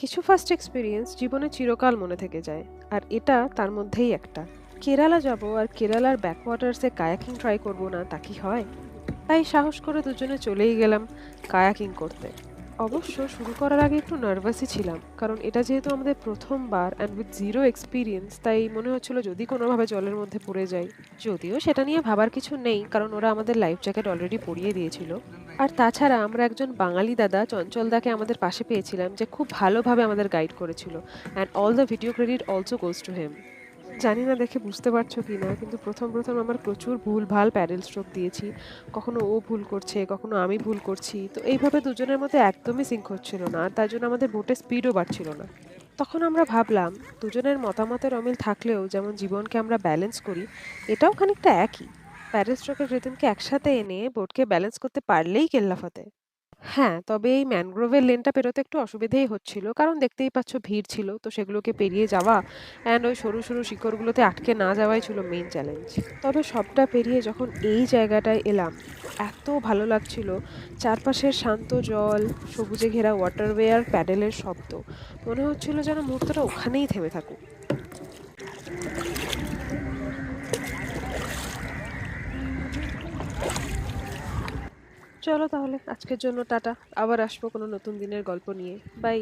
কিছু first experience জীবনে চিরকাল মনে থেকে যায়। আর এটা তার মধ্যেই একটা। কেরালা যাব আর কেরালার ব্যাকওয়াটার্সে কায়াকিং ট্রাই করব না তা কি হয়? তাই সাহস করে দুজনে চলেই গেলাম কায়াকিং করতে। অবশ্য শুরু করার আগে একটু নার্ভাসই ছিলাম, কারণ এটা যেহেতু আমাদের প্রথমবার অ্যান্ড উইথ জিরো এক্সপিরিয়েন্স, তাই মনে হচ্ছিল যদি কোনোভাবে জলের মধ্যে পড়ে যাই। যদিও সেটা নিয়ে ভাবার কিছু নেই, কারণ ওরা আমাদের লাইফ জ্যাকেট অলরেডি পরিয়ে দিয়েছিল। আর তাছাড়া আমরা একজন বাঙালি দাদা চঞ্চল দাকে আমাদের পাশে পেয়েছিলাম, যে খুব ভালোভাবে আমাদের গাইড করেছিল, and all the video credit also goes to him. জানি না দেখে বুঝতে পারছো কিনা, কিন্তু প্রথম আমার প্রচুর ভুলভাল প্যাডেল স্ট্রোক দিয়েছি। কখনো ও ভুল করছে, কখনো আমি ভুল করছি। তো এইভাবে দুজনের মধ্যে একদমই সিঙ্ক হচ্ছিল না, আর তার জন্য আমাদের বোটের স্পিডও বাড়ছিল না। তখন আমরা ভাবলাম, দুজনের মতামতের অমিল থাকলেও যেমন জীবনকে আমরা ব্যালেন্স করি, এটাও খানিকটা একই। প্যাডেল স্ট্রোকের রিদমকে একসাথে এনে বোটকে ব্যালেন্স করতে পারলেই কেল্লাফাতে। হ্যাঁ, তবে এই ম্যানগ্রোভের লেনটা পেরোতে একটু অসুবিধেই হচ্ছিল। কারণ দেখতেই পাচ্ছ ভিড় ছিল। তো সেগুলোকে পেরিয়ে যাওয়া অ্যান্ড ওই সরু শিকড়গুলোতে আটকে না যাওয়াই ছিল মেইন চ্যালেঞ্জ। তবে সবটা পেরিয়ে যখন এই জায়গাটায় এলাম, এত ভালো লাগছিল। চারপাশের শান্ত জল, সবুজে ঘেরা ওয়াটারওয়ে আর প্যাডেলের শব্দ। মনে হচ্ছিল যেন মুহূর্তটা ওখানেই থেমে থাকুক। চলো তাহলে আজকের জন্য টাটা। আবার আসবো কোনো নতুন দিনের গল্প নিয়ে। বাই।